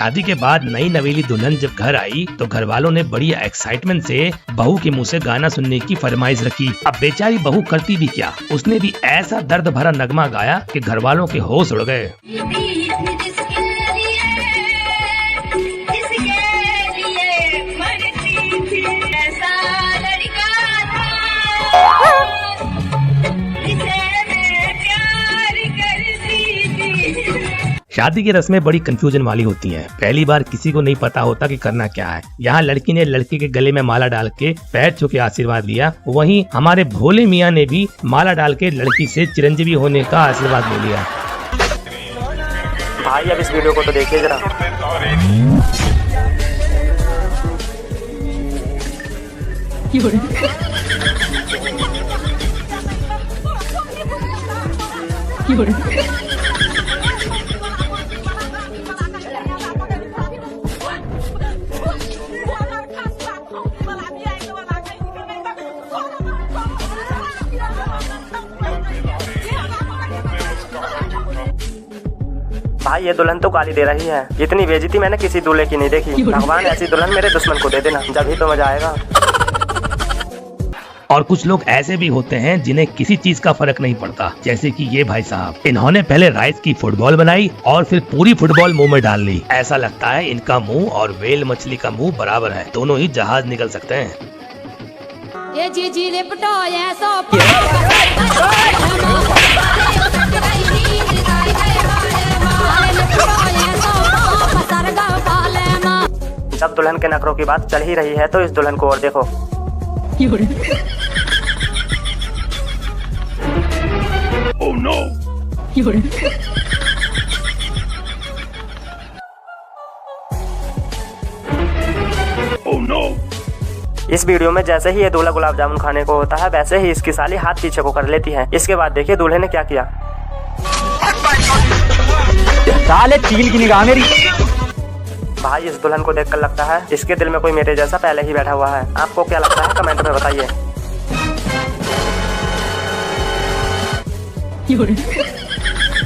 शादी के बाद नई नवेली दुल्हन जब घर आई तो घर वालों ने बड़ी एक्साइटमेंट से बहू के मुंह से गाना सुनने की फरमाइश रखी। अब बेचारी बहू करती भी क्या, उसने भी ऐसा दर्द भरा नगमा गाया कि घर वालों के होश उड़ गए। शादी की रस्में बड़ी कंफ्यूजन वाली होती हैं। पहली बार किसी को नहीं पता होता कि करना क्या है। यहाँ लड़की ने लड़के के गले में माला डाल के पैर छू के आशीर्वाद लिया, वहीं हमारे भोले मियाँ ने भी माला डाल के लड़की से चिरंजीवी होने का आशीर्वाद ले लिया। भाई अब इस वीडियो को तो देखिए जरा। भाई ये दुल्हन तो गाली दे रही है। इतनी बेइज्जती मैंने किसी दूल्हे की नहीं देखी। भगवान ऐसी दुल्हन मेरे दुश्मन को दे देना, जब ही तो मजा आएगा। और कुछ लोग ऐसे भी होते हैं जिन्हें किसी चीज का फर्क नहीं पड़ता, जैसे कि ये भाई साहब। इन्होंने पहले राइस की फुटबॉल बनाई और फिर पूरी फुटबॉल मुंह में डाल ली। ऐसा लगता है इनका मुंह और व्हेल मछली का मुंह बराबर है, दोनों ही जहाज निकल सकते हैं। जब दुल्हन के नखरों की बात चल ही रही है तो इस दुल्हन को और देखो। Oh no! Oh no! इस वीडियो में जैसे ही ये दूल्हा गुलाब जामुन खाने को होता है, वैसे ही इसकी साली हाथ पीछे को कर लेती है। इसके बाद देखिए दूल्हे ने क्या किया। साले चील की निगाह मेरी। भाई इस दुल्हन को देखकर लगता है इसके दिल में कोई मेरे जैसा पहले ही बैठा हुआ है। आपको क्या लगता है कमेंट में बताइए। Oh no!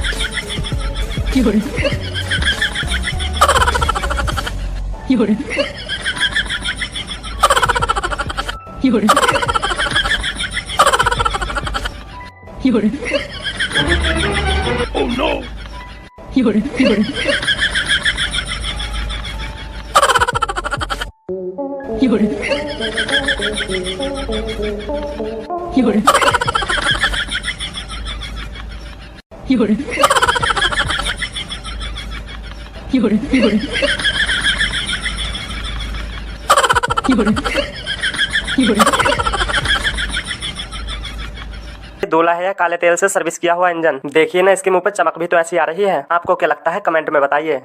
दूल्हा है काले तेल से सर्विस किया हुआ इंजन। देखिए ना इसके मुंह पे चमक भी तो ऐसी आ रही है। आपको क्या लगता है कमेंट में बताइए।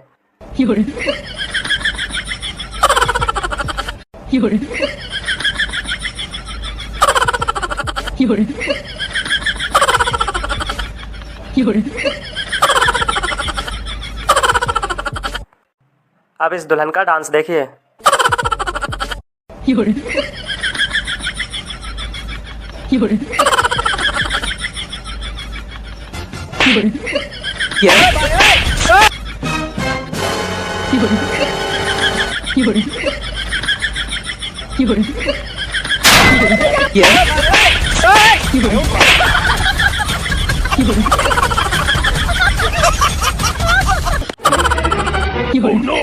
अब इस दुल्हन का डांस देखिए। Oh no!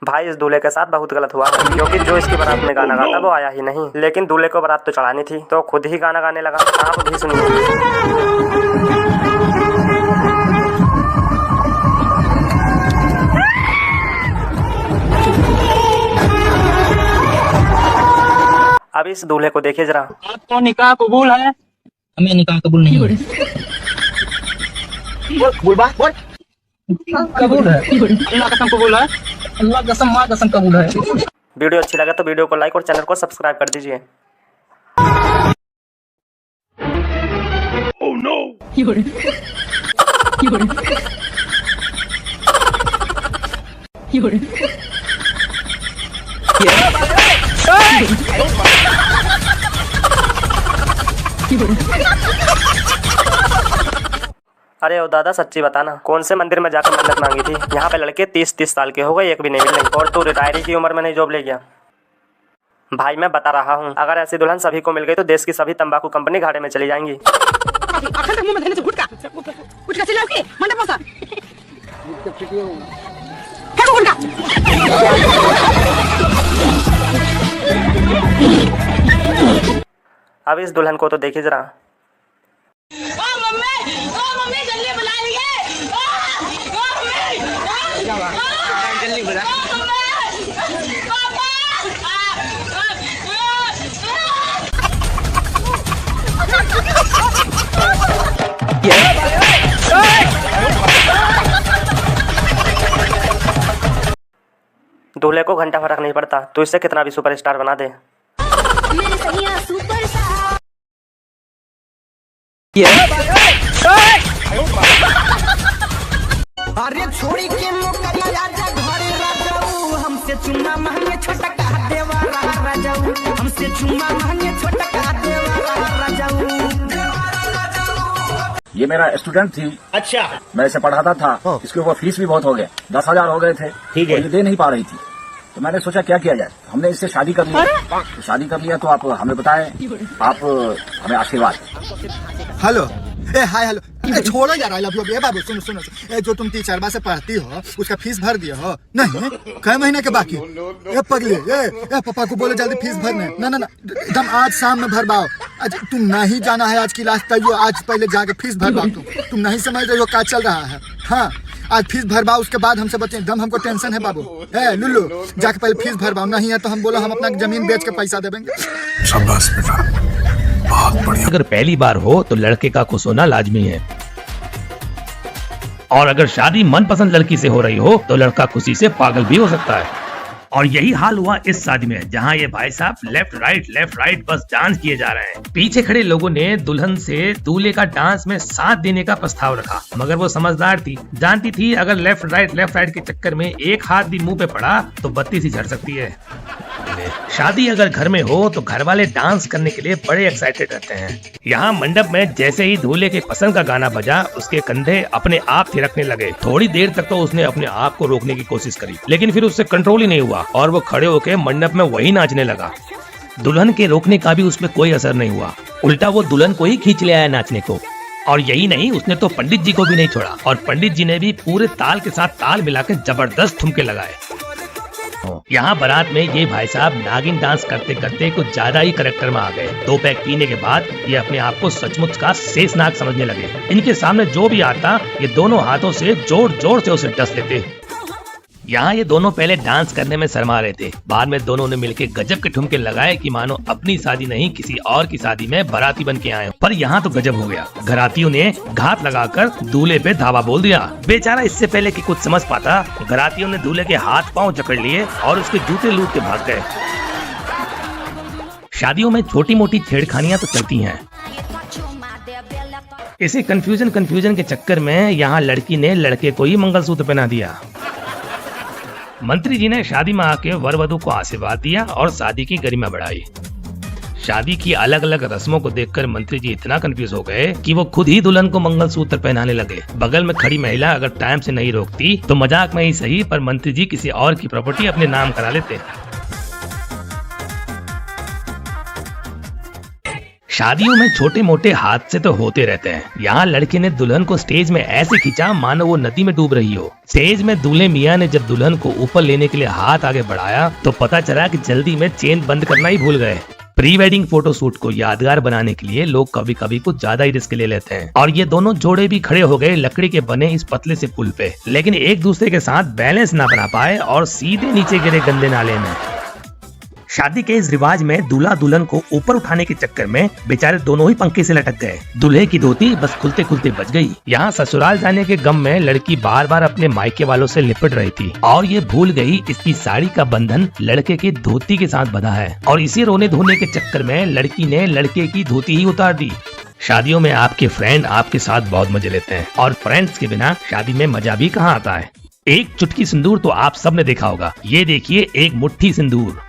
भाई इस दूल्हे के साथ बहुत गलत हुआ है, क्योंकि जो इसकी बारात में गाना गाता वो आया ही नहीं, लेकिन दूल्हे को बारात तो चढ़ानी थी तो खुद ही गाना गाने लगा। आप भी सुनिए। अब इस दूल्हे को देखिए जरा। आपको निकाह कबूल है? हमें निकाह कबूल नहीं है। बोल बात बोल। कबूल है। अल्लाह कसम कबूल है। अल्लाह कसम माँ कसम कबूल है। वीडियो अच्छी लगे तो वीडियो को लाइक और चैनल को सब्सक्राइब कर दीजिए। Oh no! अरे ओ दादा सच्ची बताना, कौन से मंदिर में जाकर मन्नत मांगी थी? यहाँ पे लड़के 30-30 साल के हो गए, एक भी नहीं मिल रही, और तू रिटायरी की उम्र में नहीं जॉब ले गया। भाई मैं बता रहा हूँ, अगर ऐसी दुल्हन सभी को मिल गई तो देश की सभी तंबाकू कंपनी घाटे में चली जाएंगी। अब इस दुल्हन को तो देखिए जरा। दूल्हे को घंटा फर्क नहीं पड़ता, तू इससे कितना भी सुपरस्टार बना दे। अरे छोड़ी के नौकरिया राजा घरे राजाऊ, हमसे चुम्मा मांगे छोटका देवारा राजाऊ, हमसे चुम्मा मांगे छोटका देवारा राजाऊ। ये मेरा स्टूडेंट थी। अच्छा। मैं इसे पढ़ाता था। इसके ऊपर फीस भी बहुत हो गया, 10,000 हो गए थे। ठीक है। ये दे नहीं पा रही थी, तो मैंने सोचा क्या किया जाए। हमने इससे शादी कर लिया। तो शादी कर लिया तो आप हमें बताएं, आप हमें आशीर्वाद। हेलो, ए हाय हेलो, छोड़ो यार, आई लव यू। बाबू सुनो सुनो, ए जो तुम टीचरवा से पढ़ती हो उसका फीस भर दिया हो? नहीं, कई महीने के बाकी। ए पगले, ए पापा को बोले जल्दी फीस भरने। ना ना ना, एकदम आज शाम में भरवाओ। आज तुम नहीं जाना है आज क्लास, तैयो आज पहले जाके फीस भरवाओ। तुम नहीं समझ रहे हो क्या चल रहा है। हाँ, आज फीस भरवाओ, उसके बाद हमसे बचे। एकदम हमको टेंशन है बाबू। ए लुल्लू, जाके पहले फीस भरवाओ, नहीं है तो हम बोलो हम अपना जमीन बेच के पैसा देंगे। शाबाश बेटा, बहुत बढ़िया। अगर पहली बार हो तो लड़के का खुश होना लाजमी है, और अगर शादी मनपसंद लड़की से हो रही हो तो लड़का खुशी से पागल भी हो सकता है। और यही हाल हुआ इस शादी में, जहां ये भाई साहब लेफ्ट राइट बस डांस किए जा रहे हैं। पीछे खड़े लोगों ने दुल्हन से दूल्हे का डांस में साथ देने का प्रस्ताव रखा, मगर वो समझदार थी, जानती थी अगर लेफ्ट राइट के चक्कर में एक हाथ भी मुंह पे पड़ा तो बत्ती सी झड़ सकती है। शादी अगर घर में हो तो घर वाले डांस करने के लिए बड़े एक्साइटेड रहते हैं। यहाँ मंडप में जैसे ही दूल्हे के पसंद का गाना बजा, उसके कंधे अपने आप थिरकने लगे। थोड़ी देर तक तो उसने अपने आप को रोकने की कोशिश करी, लेकिन फिर उससे कंट्रोल ही नहीं हुआ और वो खड़े होकर मंडप में वही नाचने लगा। दुल्हन के रोकने का भी उसमें कोई असर नहीं हुआ, उल्टा वो दुल्हन को ही खींच ले आया नाचने को। और यही नहीं, उसने तो पंडित जी को भी नहीं छोड़ा, और पंडित जी ने भी पूरे ताल के साथ ताल मिलाकर जबरदस्त ठुमके लगाए। यहाँ बारात में ये भाई साहब नागिन डांस करते करते कुछ ज्यादा ही करेक्टर में आ गए। 2 पैक पीने के बाद ये अपने आप को सचमुच का शेषनाग समझने लगे। इनके सामने जो भी आता ये दोनों हाथों से जोर जोर से उसे डस लेते। यहाँ ये दोनों पहले डांस करने में शर्मा रहे थे, बाद में दोनों ने मिलकर गजब के ठुमके लगाए कि मानो अपनी शादी नहीं किसी और की शादी में बाराती बन के आए। पर यहाँ तो गजब हो गया, घरातियों ने घात लगाकर दूल्हे पे धावा बोल दिया। बेचारा इससे पहले कि कुछ समझ पाता, घरातियों ने दूल्हे के हाथ पांव जकड़ लिए और उसके जूते लूट के भाग गए। शादियों में छोटी मोटी छेड़खानियां तो चलती हैं। इसी कंफ्यूजन के चक्कर में यहाँ लड़की ने लड़के को ही मंगलसूत्र पहना दिया। मंत्री जी ने शादी में आके वर वधू को आशीर्वाद दिया और शादी की गरिमा बढ़ाई। शादी की अलग अलग रस्मों को देखकर मंत्री जी इतना कंफ्यूज हो गए कि वो खुद ही दुल्हन को मंगलसूत्र पहनाने लगे। बगल में खड़ी महिला अगर टाइम से नहीं रोकती तो मजाक में ही सही, पर मंत्री जी किसी और की प्रॉपर्टी अपने नाम करा लेते। शादियों में छोटे मोटे हादसे तो होते रहते हैं। यहाँ लड़के ने दुल्हन को स्टेज में ऐसे खींचा मानो वो नदी में डूब रही हो। स्टेज में दूल्हे मियाँ ने जब दुल्हन को ऊपर लेने के लिए हाथ आगे बढ़ाया तो पता चला कि जल्दी में चेन बंद करना ही भूल गए। प्री वेडिंग फोटो शूट को यादगार बनाने के लिए लोग कभी कभी कुछ ज्यादा ही रिस्क ले लेते हैं, और ये दोनों जोड़े भी खड़े हो गए लकड़ी के बने इस पतले से पुल पे, लेकिन एक दूसरे के साथ बैलेंस ना बना पाए और सीधे नीचे गिरे गंदे नाले में। शादी के इस रिवाज में दूल्हा दुल्हन को ऊपर उठाने के चक्कर में बेचारे दोनों ही पंखे से लटक गए। दूल्हे की धोती बस खुलते खुलते बच गई। यहाँ ससुराल जाने के गम में लड़की बार बार अपने मायके वालों से लिपट रही थी और ये भूल गई इसकी साड़ी का बंधन लड़के की धोती के साथ बंधा है, और इसी रोने धोने के चक्कर में लड़की ने लड़के की धोती ही उतार दी। शादियों में आपके फ्रेंड आपके साथ बहुत मजे लेते हैं, और फ्रेंड्स के बिना शादी में मजा भी कहाँ आता है। एक चुटकी सिंदूर तो आप सबने देखा होगा, ये देखिए एक मुट्ठी सिंदूर।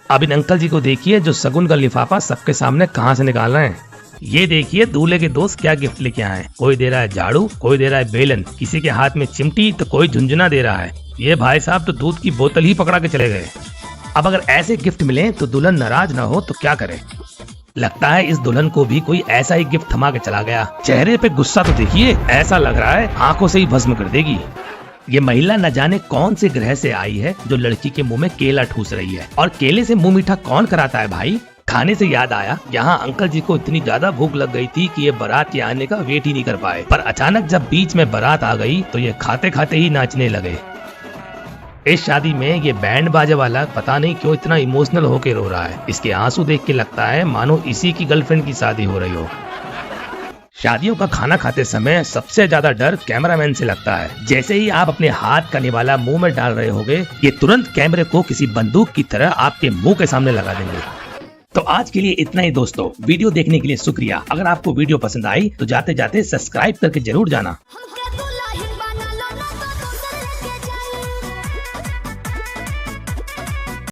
अब इन अंकल जी को देखिए जो सगुन का लिफाफा सबके सामने कहां से निकाल रहे हैं। ये देखिए दूल्हे के दोस्त क्या गिफ्ट लेके आए। कोई दे रहा है झाड़ू, कोई दे रहा है बेलन, किसी के हाथ में चिमटी तो कोई झुंझुना दे रहा है। ये भाई साहब तो दूध की बोतल ही पकड़ा के चले गए। अब अगर ऐसे गिफ्ट मिले तो दुल्हन नाराज ना हो तो क्या करे। लगता है इस दुल्हन को भी कोई ऐसा ही गिफ्ट थमा के चला गया। चेहरे पे गुस्सा तो देखिए, ऐसा लग रहा है आंखों से ही भस्म कर देगी। ये महिला न जाने कौन से ग्रह से आई है जो लड़की के मुंह में केला ठूस रही है। और केले से मुंह मीठा कौन कराता है भाई। खाने से याद आया, यहाँ अंकल जी को इतनी ज्यादा भूख लग गई थी कि ये बारात के आने का वेट ही नहीं कर पाए। पर अचानक जब बीच में बारात आ गई तो ये खाते खाते ही नाचने लगे। इस शादी में ये बैंड बाजे वाला पता नहीं क्यों इतना इमोशनल होके रो रहा है। इसके आंसू देख के लगता है मानो इसी की गर्लफ्रेंड की शादी हो रही हो। शादियों का खाना खाते समय सबसे ज्यादा डर कैमरामैन से लगता है। जैसे ही आप अपने हाथ का निवाला मुंह में डाल रहे होगे, ये तुरंत कैमरे को किसी बंदूक की तरह आपके मुंह के सामने लगा देंगे। तो आज के लिए इतना ही दोस्तों। वीडियो देखने के लिए शुक्रिया। अगर आपको वीडियो पसंद आई तो जाते जाते सब्सक्राइब करके जरूर जाना।